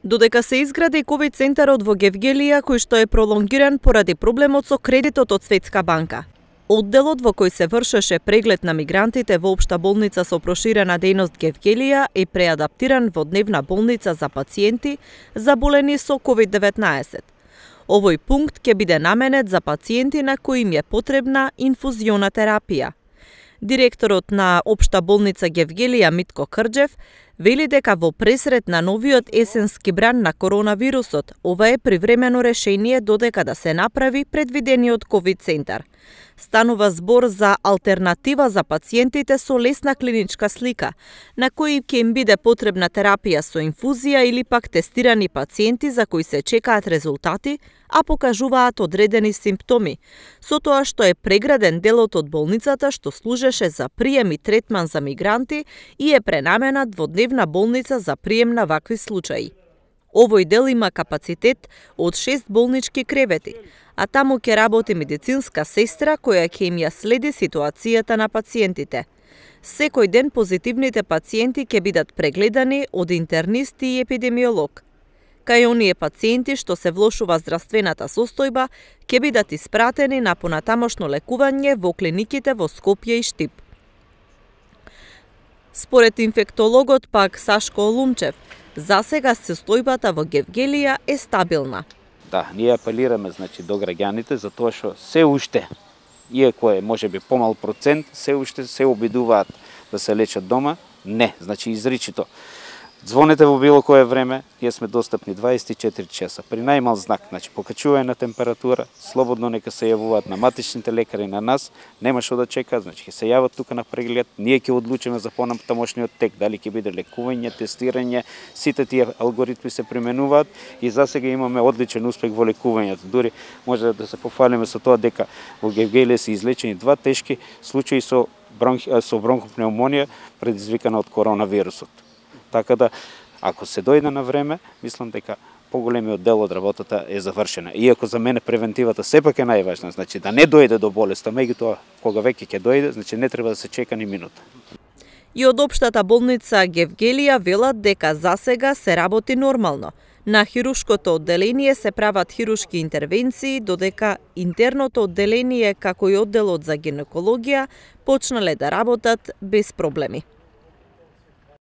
Додека се изгради ковид центарот во Гевгелија, кој што е пролонгиран поради проблемот со кредитот од Светска банка. Одделот во кој се вршеше преглед на мигрантите во општа болница со проширена дејност Гевгелија е преадаптиран во дневна болница за пациенти заболени со COVID-19. Овој пункт ќе биде наменет за пациенти на кои им е потребна инфузиона терапија. Директорот на општа болница Гевгелија Митко Крџев вели дека во пресрет на новиот есенски бран на коронавирусот, ова е привремено решение додека да се направи предвидениот ковид центар. Станува збор за алтернатива за пациентите со лесна клиничка слика, на кои ќе им биде потребна терапија со инфузија или пак тестирани пациенти за кои се чекаат резултати, а покажуваат одредени симптоми, со тоа што е преграден делот од болницата што служеше за прием и третман за мигранти и е пренаменат во дневна болница за прием на вакви случаи. Овој дел има капацитет од 6 болнички кревети, а таму ќе работи медицинска сестра која ќе им ја следи ситуацијата на пациентите. Секој ден позитивните пациенти ќе бидат прегледани од интернист и епидемиолог. Кај оние пациенти што се влошува здравствената состојба, ќе бидат испратени на понатамошно лекување во клиниките во Скопје и Штип. Според инфектологот пак Сашко Олумчев, засега состојбата во Гевгелија е стабилна. Да, ние апелираме до граѓаните за тоа што се уште, иако е можеби помал процент, се уште се обидуваат да се лечат дома. Не, изричито. Звоните во било кое време, ние сме достапни 24 часа. При најмал знак, покачување на температура, слободно нека се јавуваат на матичните лекари, на нас, нема што да чекаат, ќе се јават тука на преглед, ние ќе одлучиме за понатамошниот тек, дали ќе биде лекување, тестирање, сите тие алгоритми се применуваат и засега имаме одличен успех во лекувањето. Дури може да се пофалиме со тоа дека во Гевгелија се излечени 2 тешки случаи со бронхопнеумонија предизвикана од коронавирусот. Така да, ако се дојде на време, мислам дека поголемиот дел од работата е завршена. Иако за мене превентивата сепак е најважна, да не дојде до болеста, меѓутоа кога веќе ќе дојде, не треба да се чека ни минута. И од општата болница Гевгелија велат дека засега се работи нормално. На хирушкото одделение се прават хирушки интервенции, додека интерното одделение како и одделот за гинекологија почнале да работат без проблеми.